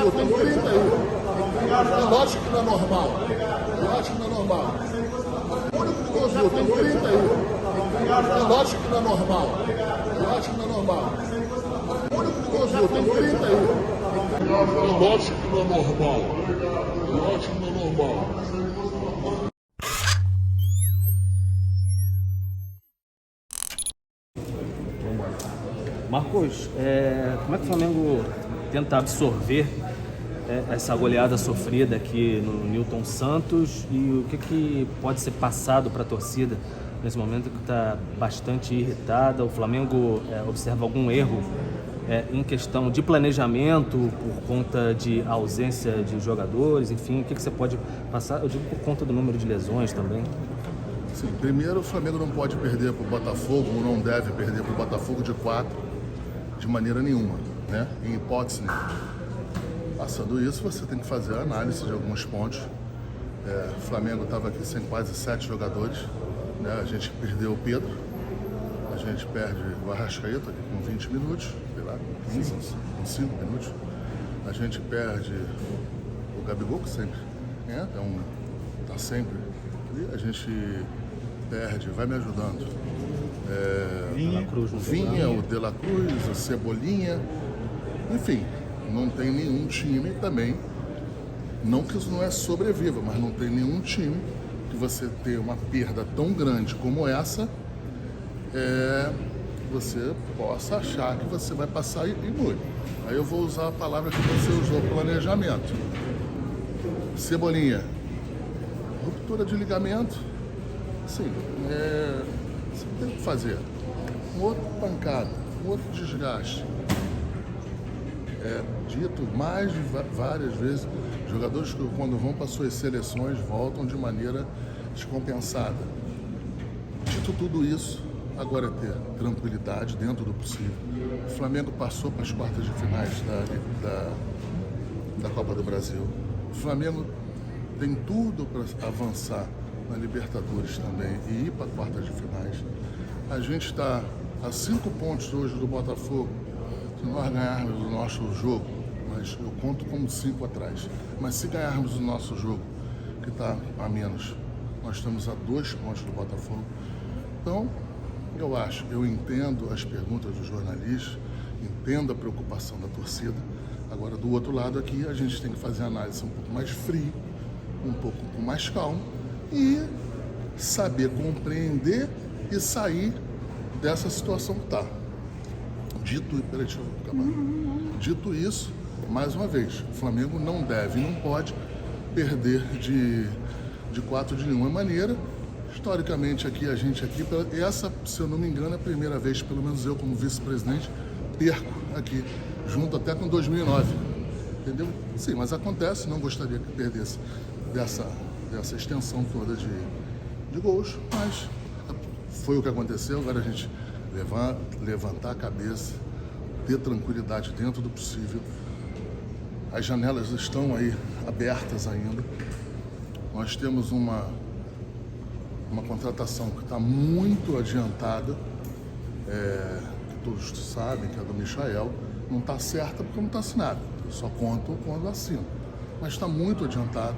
viu, tem 30 aí. É lógico que não é normal. Lógico que não é normal. O único que não viu, tem 30 aí. É lógico que não é normal. Lógico que não é normal. O único que não viu, tem 30 aí. É lógico que não é normal. Lógico que não é normal. Marcos, como é que o Flamengo tenta absorver essa goleada sofrida aqui no Newton Santos e o que pode ser passado para a torcida nesse momento que está bastante irritada? O Flamengo observa algum erro em questão de planejamento por conta de ausência de jogadores? Enfim, o que você pode passar? Eu digo por conta do número de lesões também. Sim, primeiro o Flamengo não pode perder para o Botafogo, ou não deve perder para o Botafogo de 4 de maneira nenhuma, né? Em hipótese nenhuma. Passando isso, você tem que fazer a análise de alguns pontos. O Flamengo estava aqui sem quase 7 jogadores, né? A gente perdeu o Pedro, a gente perde o Arrascaeta aqui com 20 minutos, sei lá, 15, com 5 minutos. A gente perde o Gabigol, que sempre tá sempre ali. A gente perde, vai me ajudando. O Vinha, o De La Cruz, o Cebolinha, enfim, não tem nenhum time também, não que isso não é sobreviva, mas não tem nenhum time que você ter uma perda tão grande como essa, você possa achar que você vai passar imune. Aí eu vou usar a palavra que você usou, planejamento. Cebolinha, ruptura de ligamento, sim, você tem que fazer um outro pancada, um outro desgaste. Dito mais de várias vezes, jogadores que quando vão para suas seleções voltam de maneira descompensada. Dito tudo isso, agora é ter tranquilidade dentro do possível. O Flamengo passou para as quartas de finais da Copa do Brasil. O Flamengo tem tudo para avançar na Libertadores também e ir para quartas de finais. A gente está a 5 pontos hoje do Botafogo. Se nós ganharmos o nosso jogo, mas eu conto como 5 atrás, mas se ganharmos o nosso jogo, que está a menos, nós estamos a 2 pontos do Botafogo. Então, eu entendo as perguntas dos jornalistas, entendo a preocupação da torcida. Agora, do outro lado aqui, a gente tem que fazer a análise um pouco mais fria, um pouco com mais calma e saber compreender e sair dessa situação que está. Dito isso, mais uma vez, o Flamengo não deve e não pode perder de 4 de nenhuma maneira. Historicamente, essa, se eu não me engano, é a primeira vez, pelo menos eu como vice-presidente, perco aqui, junto até com 2009. Entendeu? Sim, mas acontece, não gostaria que perdesse dessa extensão toda de gols, mas foi o que aconteceu. Agora a gente levantar a cabeça, ter tranquilidade dentro do possível. As janelas estão aí abertas ainda. Nós temos uma contratação que está muito adiantada, que todos sabem, que é do Michael. Não está certa porque não está assinada. Só conto quando assino. Mas está muito adiantado.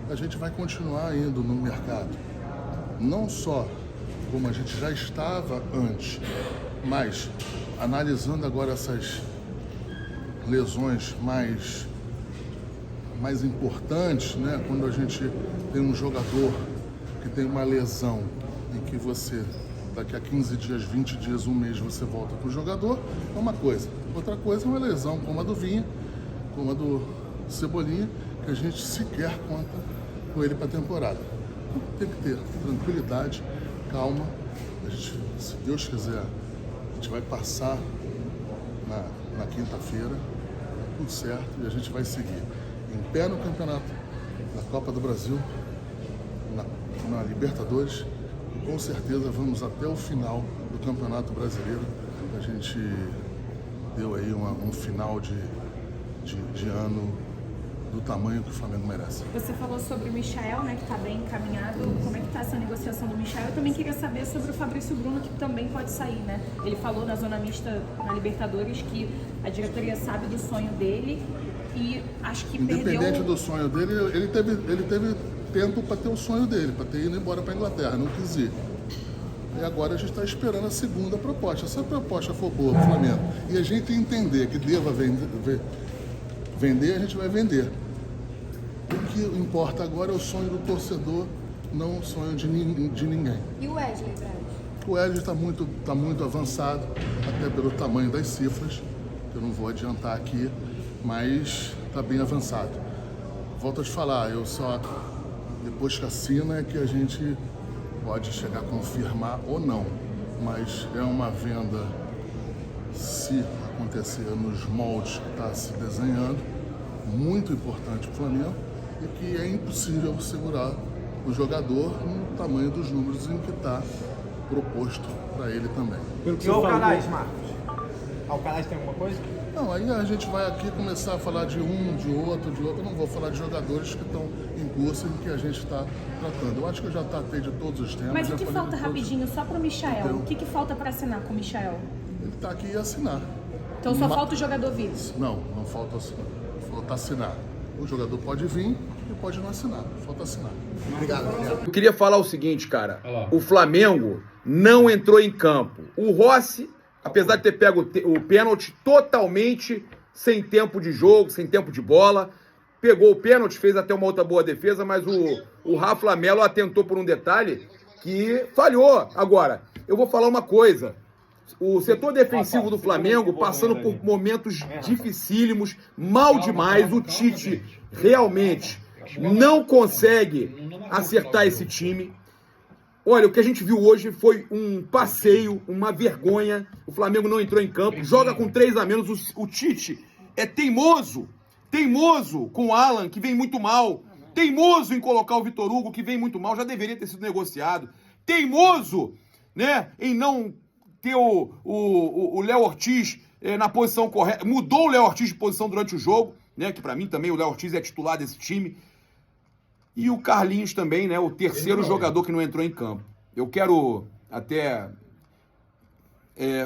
A gente vai continuar indo no mercado. Não só como a gente já estava antes, mas analisando agora essas lesões mais importantes, né? Quando a gente tem um jogador que tem uma lesão em que você, daqui a 15 dias, 20 dias, um mês, você volta para o jogador, é uma coisa. Outra coisa é uma lesão como a do Vinha, como a do Cebolinha, que a gente sequer conta com ele para a temporada. Então, tem que ter tranquilidade, calma. A gente, se Deus quiser, a gente vai passar na quinta-feira, tudo certo, e a gente vai seguir em pé no campeonato, na Copa do Brasil, na Libertadores, e com certeza vamos até o final do Campeonato Brasileiro. A gente deu aí um final de ano do tamanho que o Flamengo merece. Você falou sobre o Michael, né, que está bem encaminhado. Como é que está essa negociação do Michael? Eu também queria saber sobre o Fabrício Bruno, que também pode sair, né? Ele falou na zona mista na Libertadores que a diretoria sabe do sonho dele E acho que Independente perdeu... do sonho dele, ele teve tempo para ter o sonho dele, para ter ido embora para a Inglaterra, não quis ir. E agora a gente está esperando a segunda proposta. Se a proposta for boa para o Flamengo e a gente entender que deva vender, a gente vai vender. O que importa agora é o sonho do torcedor, não o sonho de ninguém. E o Wesley, Braz? O Wesley está muito avançado, até pelo tamanho das cifras, que eu não vou adiantar aqui, mas está bem avançado. Volto a te falar, depois que assina é que a gente pode chegar a confirmar ou não, mas é uma venda, se acontecer nos moldes que está se desenhando, muito importante para o Flamengo e que é impossível segurar o jogador no tamanho dos números em que está proposto para ele também. E o Alcaraz, Marcos? Alcaraz tem alguma coisa? Não, aí a gente vai aqui começar a falar de um, de outro. Eu não vou falar de jogadores que estão em curso e que a gente está tratando. Eu acho que eu já tratei de todos os temas. Mas o já que falei falta de todos. rapidinho, só para o Michael? Então, O que falta para assinar com o Michael? Ele está aqui e assinar. Então só falta o jogador vir? Não falta assinar. Falta assinar. O jogador pode vir e pode não assinar. Falta assinar. Obrigado. Eu queria falar o seguinte, cara. O Flamengo não entrou em campo. O Rossi, apesar de ter pego o pênalti totalmente sem tempo de jogo, sem tempo de bola, pegou o pênalti, fez até uma outra boa defesa, mas o Rafa Melo atentou por um detalhe que falhou. Agora, eu vou falar uma coisa. O setor defensivo do Flamengo passando por momentos dificílimos, mal demais. O Tite realmente não consegue acertar esse time. Olha, o que a gente viu hoje foi um passeio, uma vergonha. O Flamengo não entrou em campo, joga com 3 a menos. O Tite é teimoso com o Alan, que vem muito mal. Teimoso em colocar o Vitor Hugo, que vem muito mal, já deveria ter sido negociado. Teimoso, né, em não ter o Léo Ortiz na posição correta. Mudou o Léo Ortiz de posição durante o jogo, né, que pra mim também o Léo Ortiz é titular desse time. E o Carlinhos também, né? O terceiro jogador que não entrou em campo. Eu quero até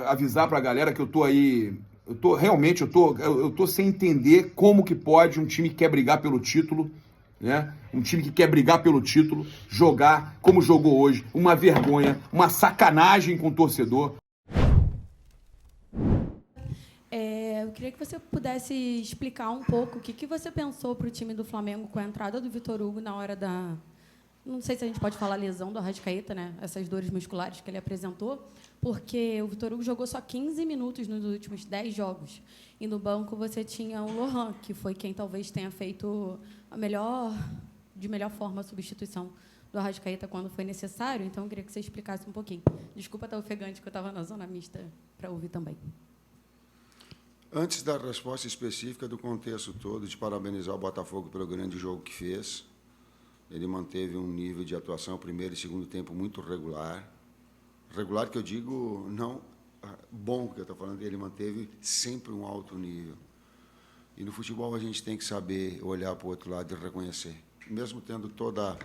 avisar pra galera que eu tô aí... Eu tô sem entender como que pode um time que quer brigar pelo título, né? Um time que quer brigar pelo título, jogar como jogou hoje. Uma vergonha, uma sacanagem com o torcedor. Eu queria que você pudesse explicar um pouco o que você pensou para o time do Flamengo com a entrada do Vitor Hugo na hora da... Não sei se a gente pode falar lesão do Arrascaeta, né? Essas dores musculares que ele apresentou, porque o Vitor Hugo jogou só 15 minutos nos últimos 10 jogos. E no banco você tinha o Lohan, que foi quem talvez tenha feito de melhor forma a substituição do Arrascaeta quando foi necessário. Então, eu queria que você explicasse um pouquinho. Desculpa estar ofegante, que eu estava na zona mista para ouvir também. Antes da resposta específica do contexto todo, de parabenizar o Botafogo pelo grande jogo que fez, ele manteve um nível de atuação, primeiro e segundo tempo, muito regular. Regular que eu digo, não bom, que eu estou falando, ele manteve sempre um alto nível. E no futebol a gente tem que saber olhar para o outro lado e reconhecer. Mesmo tendo toda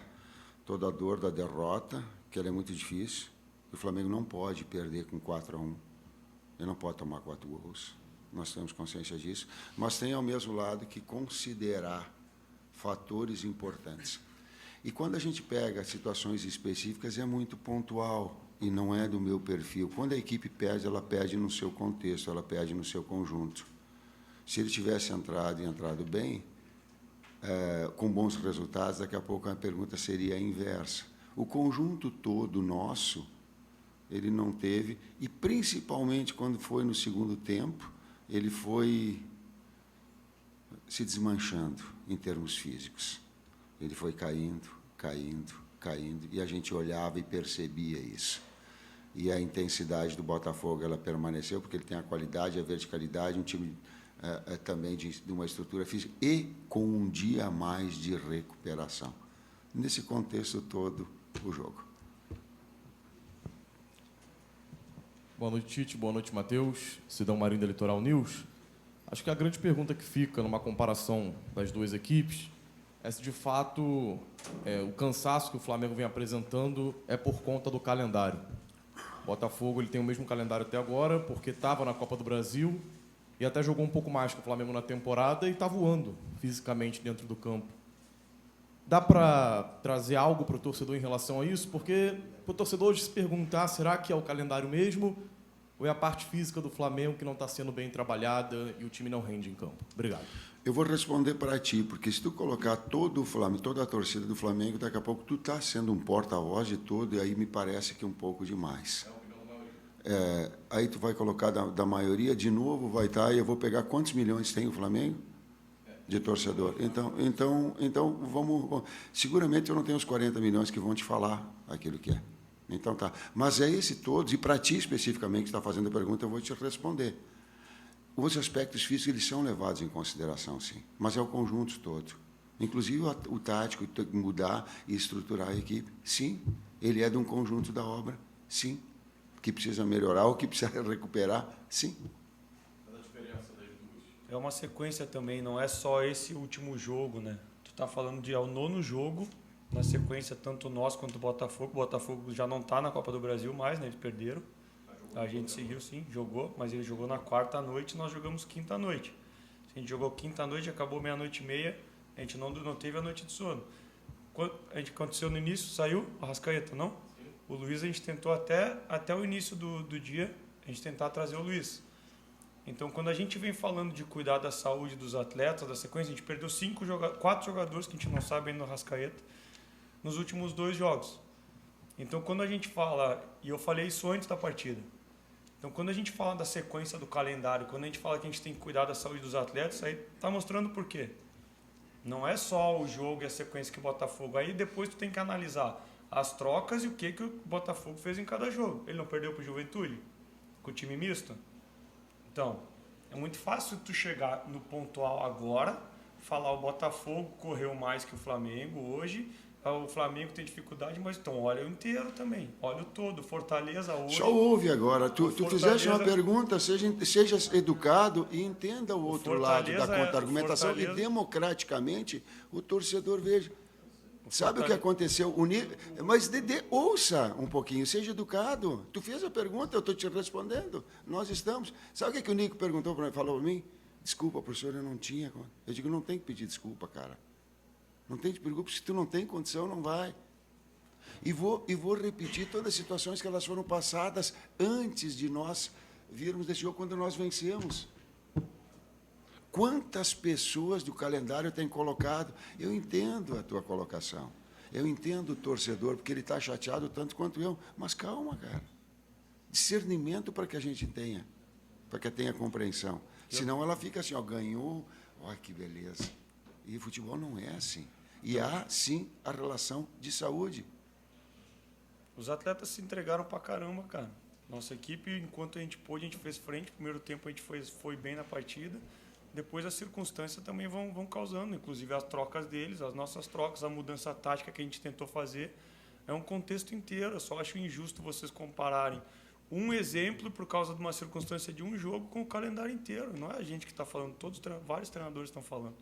a dor da derrota, que ela é muito difícil, o Flamengo não pode perder com 4-1, ele não pode tomar 4 gols. Nós temos consciência disso, mas tem, ao mesmo lado, que considerar fatores importantes. E quando a gente pega situações específicas, é muito pontual e não é do meu perfil. Quando a equipe perde, ela perde no seu contexto, ela perde no seu conjunto. Se ele tivesse entrado bem, com bons resultados, daqui a pouco a pergunta seria a inversa. O conjunto todo nosso, ele não teve, e principalmente quando foi no segundo tempo, ele foi se desmanchando em termos físicos. Ele foi caindo, e a gente olhava e percebia isso. E a intensidade do Botafogo, ela permaneceu, porque ele tem a qualidade, a verticalidade, um time também de uma estrutura física, e com um dia a mais de recuperação. Nesse contexto todo, o jogo. Boa noite, Tite. Boa noite, Matheus. Sidão Marinho da Litoral News. Acho que a grande pergunta que fica numa comparação das duas equipes é se, de fato, o cansaço que o Flamengo vem apresentando é por conta do calendário. O Botafogo ele tem o mesmo calendário até agora, porque estava na Copa do Brasil, e até jogou um pouco mais que o Flamengo na temporada e está voando fisicamente dentro do campo. Dá para trazer algo para o torcedor em relação a isso? Porque o torcedor hoje se perguntar, será que é o calendário mesmo ou é a parte física do Flamengo que não está sendo bem trabalhada e o time não rende em campo? Obrigado. Eu vou responder para ti, porque se tu colocar todo o Flamengo, toda a torcida do Flamengo, daqui a pouco tu está sendo um porta-voz de todo, e aí me parece que é um pouco demais. Aí tu vai colocar da maioria, de novo vai estar, e eu vou pegar quantos milhões tem o Flamengo de torcedor. Então vamos... Seguramente eu não tenho os 40 milhões que vão te falar aquilo que é. Então tá. Mas é esse todos, e para ti especificamente que está fazendo a pergunta, eu vou te responder. Os aspectos físicos, eles são levados em consideração, sim, mas é o conjunto todo. Inclusive o tático, tem que mudar e estruturar a equipe, sim. Ele é de um conjunto da obra, sim. Que precisa melhorar ou que precisa recuperar, sim. É uma sequência também, não é só esse último jogo, né? Tu tá falando de ao 9º jogo, na sequência, tanto nós quanto o Botafogo. O Botafogo já não está na Copa do Brasil mais, né? Eles perderam. A gente seguiu, sim, jogou, mas ele jogou na quarta noite e nós jogamos quinta noite. A gente jogou quinta noite, acabou meia-noite e meia, a gente não teve a noite de sono. A gente aconteceu no início, saiu a Arrascaeta, não? Sim. O Luiz a gente tentou até o início do dia, a gente tentar trazer o Luiz. Então, quando a gente vem falando de cuidar da saúde dos atletas, da sequência, a gente perdeu 4 jogadores que a gente não sabe ainda no Arrascaeta nos últimos 2 jogos. Então, quando a gente fala, e eu falei isso antes da partida, então quando a gente fala da sequência do calendário, quando a gente fala que a gente tem que cuidar da saúde dos atletas, aí está mostrando por quê. Não é só o jogo e a sequência que o Botafogo, aí depois tu tem que analisar as trocas e o que o Botafogo fez em cada jogo. Ele não perdeu para o Juventude? Com o time misto? Então, é muito fácil tu chegar no pontual agora, falar o Botafogo correu mais que o Flamengo hoje, o Flamengo tem dificuldade, mas então olha o inteiro também, olha o todo, Fortaleza hoje... Só ouve agora, tu fizeste uma pergunta, seja educado e entenda o outro lado da contra-argumentação e democraticamente o torcedor veja. Sabe o que aconteceu? Mas ouça um pouquinho, seja educado. Tu fez a pergunta, eu estou te respondendo. Nós estamos. Sabe o que o Nico perguntou para mim, falou para mim? Desculpa, professor, eu não tinha. Eu digo, não tem que pedir desculpa, cara. Não tem de preocupar, se tu não tem condição, não vai. E vou repetir todas as situações que elas foram passadas antes de nós virmos desse jogo, quando nós vencemos. Quantas pessoas do calendário têm colocado? Eu entendo a tua colocação. Eu entendo o torcedor, porque ele está chateado tanto quanto eu. Mas calma, cara. Discernimento para que a gente tenha. Para que tenha compreensão. Senão ela fica assim, ó, ganhou, olha que beleza. E o futebol não é assim. E há, sim, a relação de saúde. Os atletas se entregaram pra caramba, cara. Nossa equipe, enquanto a gente pôde, a gente fez frente. Primeiro tempo a gente foi bem na partida. Depois as circunstâncias também vão causando, inclusive as trocas deles, as nossas trocas, a mudança tática que a gente tentou fazer. É um contexto inteiro. Eu só acho injusto vocês compararem um exemplo por causa de uma circunstância de um jogo com o calendário inteiro. Não é a gente que está falando, vários treinadores estão falando.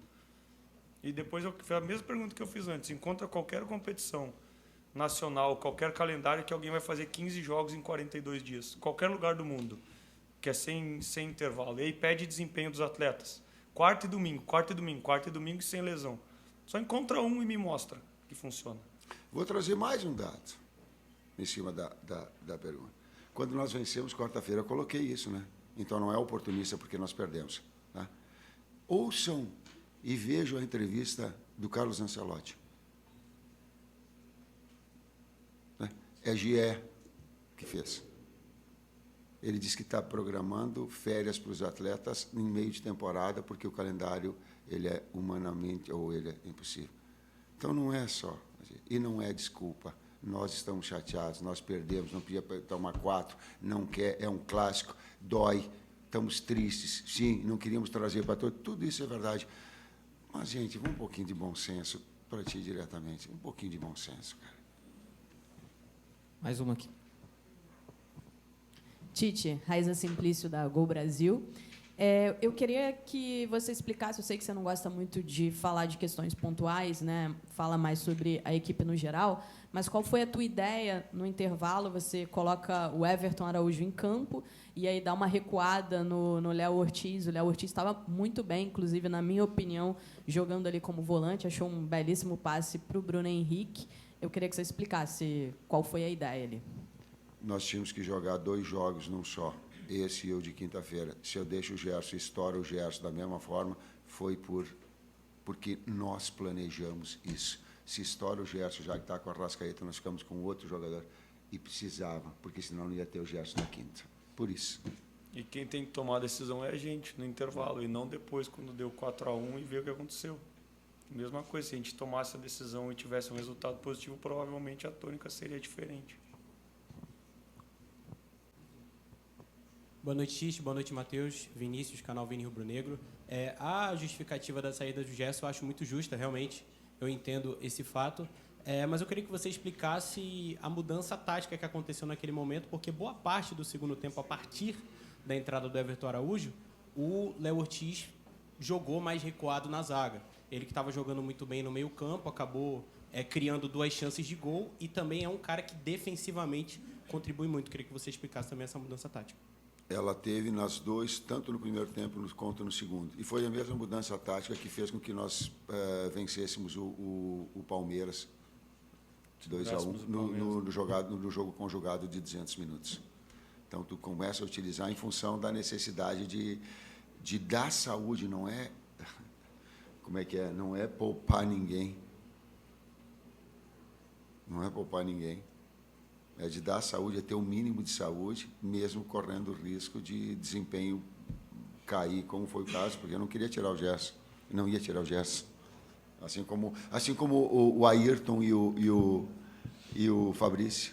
E depois foi a mesma pergunta que eu fiz antes. Encontra qualquer competição nacional, qualquer calendário que alguém vai fazer 15 jogos em 42 dias. Qualquer lugar do mundo, que é sem intervalo. E aí pede desempenho dos atletas. Quarta e domingo sem lesão. Só encontra um e me mostra que funciona. Vou trazer mais um dado em cima da pergunta. Quando nós vencemos quarta-feira, eu coloquei isso, né? Então não é oportunista porque nós perdemos. Tá? Ouçam e vejam a entrevista do Carlos Ancelotti. É GE que fez. Ele disse que está programando férias para os atletas em meio de temporada, porque o calendário ele é humanamente, ou ele é impossível. Então, não é só, e não é desculpa. Nós estamos chateados, nós perdemos, não podia tomar 4, não quer, é um clássico, dói, estamos tristes, sim, não queríamos trazer para todos, tudo isso é verdade. Mas, gente, um pouquinho de bom senso, para ti diretamente, um pouquinho de bom senso, cara. Mais uma aqui. Tite, Raiza Simplício, da Gol Brasil. Eu queria que você explicasse, eu sei que você não gosta muito de falar de questões pontuais, né? Fala mais sobre a equipe no geral, mas qual foi a tua ideia no intervalo? Você coloca o Everton Araújo em campo e aí dá uma recuada no Léo Ortiz. O Léo Ortiz estava muito bem, inclusive, na minha opinião, jogando ali como volante, achou um belíssimo passe para o Bruno Henrique. Eu queria que você explicasse qual foi a ideia ali. Nós tínhamos que jogar 2 jogos num só. Esse e o de quinta-feira. Se eu deixo o Gerson, estouro o Gerson da mesma forma, foi porque nós planejamos isso. Se estoura o Gerson, já que está com a Arrascaeta, nós ficamos com outro jogador. E precisava, porque senão não ia ter o Gerson na quinta. Por isso. E quem tem que tomar a decisão é a gente, no intervalo, e não depois, quando deu 4-1 e ver o que aconteceu. Mesma coisa, se a gente tomasse a decisão e tivesse um resultado positivo, provavelmente a tônica seria diferente. Boa noite, Tite. Boa noite, Matheus. Vinícius, canal Vini Rubro Negro. A justificativa da saída do Gerson eu acho muito justa, realmente. Eu entendo esse fato. Mas eu queria que você explicasse a mudança tática que aconteceu naquele momento, porque boa parte do segundo tempo, a partir da entrada do Everton Araújo, o Léo Ortiz jogou mais recuado na zaga. Ele que estava jogando muito bem no meio-campo, acabou criando 2 chances de gol e também é um cara que defensivamente contribui muito. Eu queria que você explicasse também essa mudança tática. Ela teve nas 2, tanto no primeiro tempo quanto no segundo. E foi a mesma mudança tática que fez com que nós vencêssemos o Palmeiras de 2-1 no jogo conjugado de 200 minutos. Então, tu começa a utilizar em função da necessidade de dar saúde, não é... Como é que é? Não é poupar ninguém. Não é poupar ninguém. É de dar saúde, é ter o mínimo de saúde, mesmo correndo o risco de desempenho cair, como foi o caso, porque eu não queria tirar o Gerson, não ia tirar o Gerson. Assim como o Ayrton e o Fabrício.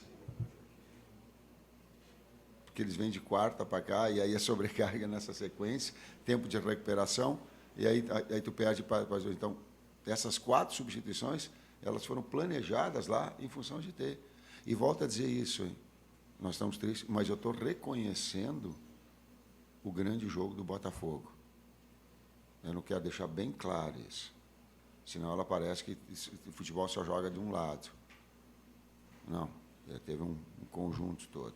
Porque eles vêm de quarta para cá, e aí a sobrecarga nessa sequência, tempo de recuperação, e aí tu perde para... Então, essas 4 substituições, elas foram planejadas lá em função de ter. E volto a dizer isso, hein? Nós estamos tristes, mas eu estou reconhecendo o grande jogo do Botafogo. Eu não quero deixar bem claro isso. Senão ela parece que o futebol só joga de um lado. Não, teve um conjunto todo.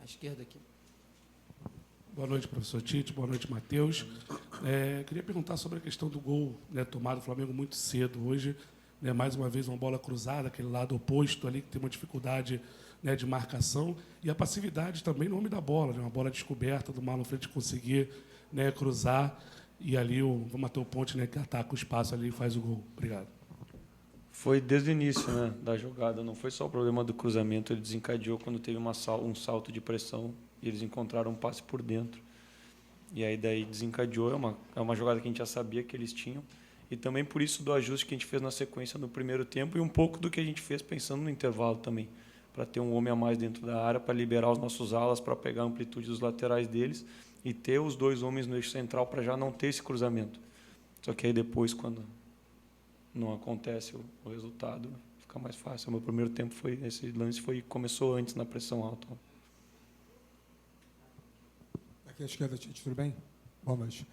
À esquerda aqui. Boa noite, professor Tite. Boa noite, Matheus. Queria perguntar sobre a questão do gol, né, tomado do Flamengo muito cedo hoje. Né, mais uma vez, uma bola cruzada, aquele lado oposto ali, que tem uma dificuldade, né, de marcação. E a passividade também no homem da bola, né, uma bola descoberta do Marlon Freitas conseguir, né, cruzar. E ali o Matheus Ponte, né, que ataca o espaço ali e faz o gol. Obrigado. Foi desde o início, né, da jogada. Não foi só o problema do cruzamento. Ele desencadeou quando teve um salto de pressão e eles encontraram um passe por dentro. E aí daí desencadeou. É uma jogada que a gente já sabia que eles tinham. E também por isso do ajuste que a gente fez na sequência no primeiro tempo e um pouco do que a gente fez pensando no intervalo também, para ter um homem a mais dentro da área, para liberar os nossos alas, para pegar a amplitude dos laterais deles e ter os 2 homens no eixo central para já não ter esse cruzamento. Só que aí depois, quando não acontece o resultado, fica mais fácil. O meu primeiro tempo esse lance começou antes na pressão alta. Aqui à esquerda, Tite, tudo bem? Boa noite.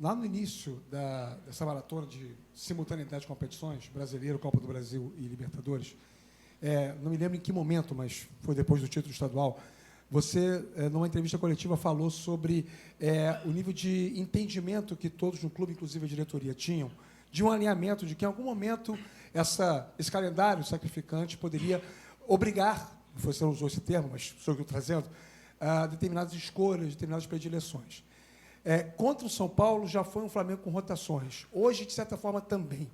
Lá no início dessa maratona de simultaneidade de competições, Brasileiro, Copa do Brasil e Libertadores, não me lembro em que momento, mas foi depois do título estadual, você, numa entrevista coletiva, falou sobre o nível de entendimento que todos no clube, inclusive a diretoria, tinham, de um alinhamento, de que em algum momento esse calendário sacrificante poderia obrigar, você não usou esse termo, mas sou eu que estou trazendo, a determinadas escolhas, determinadas predileções. Contra o São Paulo já foi um Flamengo com rotações. Hoje, de certa forma, também.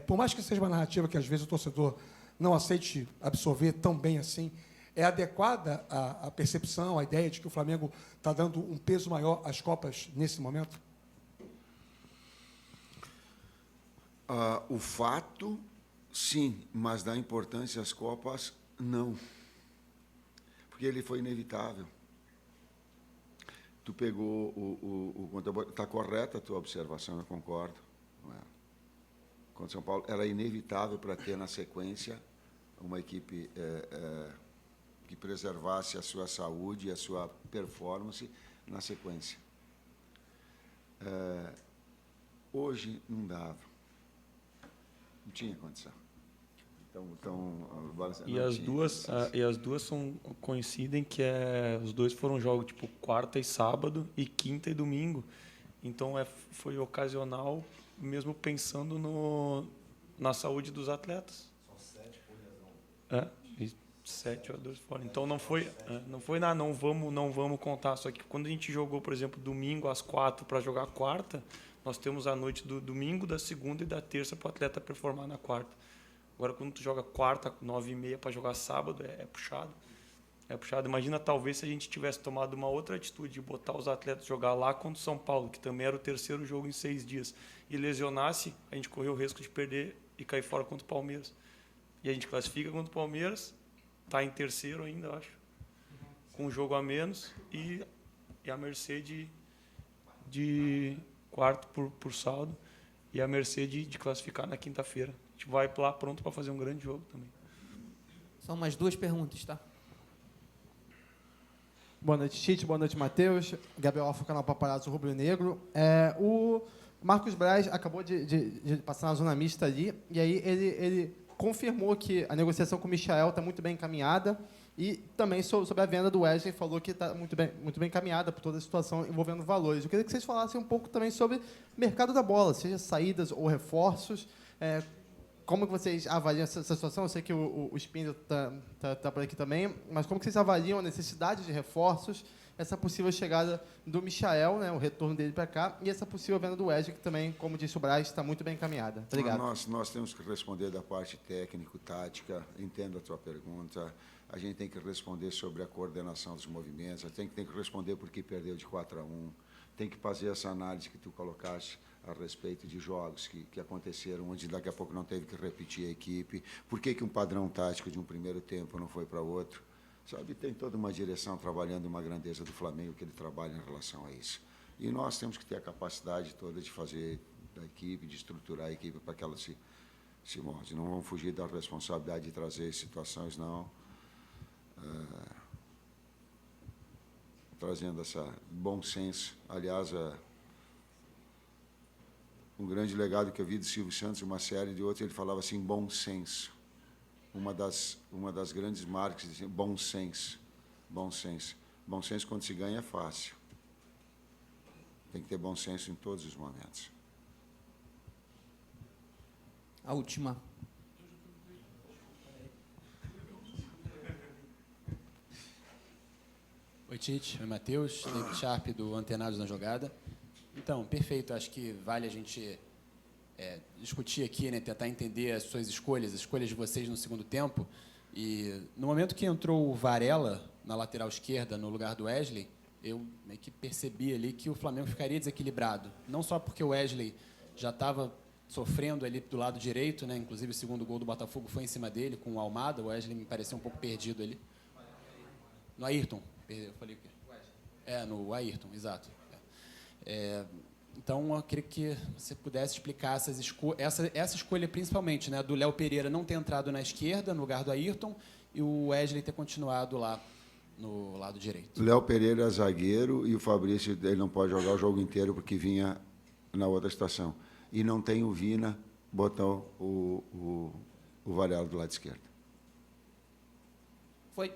Por mais que seja uma narrativa que, às vezes, o torcedor não aceite absorver tão bem assim, é adequada a percepção, a ideia de que o Flamengo está dando um peso maior às Copas nesse momento? O fato, sim, mas dar importância às Copas, não. Porque ele foi inevitável. Tu pegou está correta a tua observação, eu concordo. Contra o São Paulo, era inevitável para ter na sequência uma equipe que preservasse a sua saúde e a sua performance na sequência. Hoje não dava. Não tinha condição. E as duas coincidem que os dois foram jogos tipo quarta e sábado e quinta e domingo. Então foi ocasional, mesmo pensando na saúde dos atletas. São 7 por lesão. E 7 jogadores fora. Então não foi nada, não vamos contar. Só que quando a gente jogou, por exemplo, domingo às 4 para jogar quarta, nós temos a noite do domingo, da segunda e da terça para o atleta performar na quarta. Agora, quando tu joga quarta, 9h30 para jogar sábado, é puxado. É puxado. Imagina, talvez, se a gente tivesse tomado uma outra atitude de botar os atletas jogar lá contra o São Paulo, que também era o terceiro jogo em 6 dias, e lesionasse, a gente correu o risco de perder e cair fora contra o Palmeiras. E a gente classifica contra o Palmeiras, está em terceiro ainda, eu acho, com um jogo a menos, e a mercê de quarto por saldo, e a mercê de classificar na quinta-feira. A gente vai lá pronto para fazer um grande jogo também. São mais 2 perguntas, tá? Boa noite, Tite. Boa noite, Matheus. Gabriel Alfa, canal Paparazzo Rubro Negro. O Marcos Braz acabou de passar na zona mista ali, e aí ele confirmou que a negociação com o Michael está muito bem encaminhada, e também sobre a venda do Wesley, falou que está muito bem encaminhada por toda a situação envolvendo valores. Eu queria que vocês falassem um pouco também sobre o mercado da bola, seja saídas ou reforços. Como que vocês avaliam essa situação? Eu sei que o Espíndola está por aqui também, mas como que vocês avaliam a necessidade de reforços, essa possível chegada do Michael, né, o retorno dele para cá, e essa possível venda do Wesley, que também, como disse o Braz, está muito bem encaminhada. Obrigado. Nós temos que responder da parte técnico-tática, entendo a tua pergunta. A gente tem que responder sobre a coordenação dos movimentos, tem que responder por que perdeu de 4-1, tem que fazer essa análise que tu colocaste a respeito de jogos que aconteceram, onde daqui a pouco não teve que repetir a equipe, por que um padrão tático de um primeiro tempo não foi para outro, sabe? Tem toda uma direção trabalhando uma grandeza do Flamengo que ele trabalha em relação a isso. E nós temos que ter a capacidade toda de fazer da equipe, de estruturar a equipe para que ela se molde. Não vamos fugir da responsabilidade de trazer situações, não. Trazendo essa bom senso. Aliás, um grande legado que eu vi de Silvio Santos, uma série de outros, ele falava assim, bom senso. Uma das grandes marcas, assim, bom senso. Bom senso. Bom senso, quando se ganha, é fácil. Tem que ter bom senso em todos os momentos. A última. Oi, Tite. Oi, Matheus. David Sharp, do Antenados na Jogada. Então, perfeito. Acho que vale a gente discutir aqui, né, tentar entender as suas escolhas, as escolhas de vocês no segundo tempo. E no momento que entrou o Varela na lateral esquerda, no lugar do Wesley, eu meio que percebi ali que o Flamengo ficaria desequilibrado. Não só porque o Wesley já estava sofrendo ali do lado direito, né, inclusive o segundo gol do Botafogo foi em cima dele, com o Almada. O Wesley me pareceu um pouco perdido ali. No Ayrton. Eu falei o quê? No Ayrton, exato. Então, eu queria que você pudesse explicar essa escolha, principalmente, né, do Léo Pereira não ter entrado na esquerda, no lugar do Ayrton, e o Wesley ter continuado lá no lado direito. Léo Pereira é zagueiro e o Fabrício ele não pode jogar o jogo inteiro porque vinha na outra situação. E não tem o Vina, botou o Varela do lado esquerdo. Foi.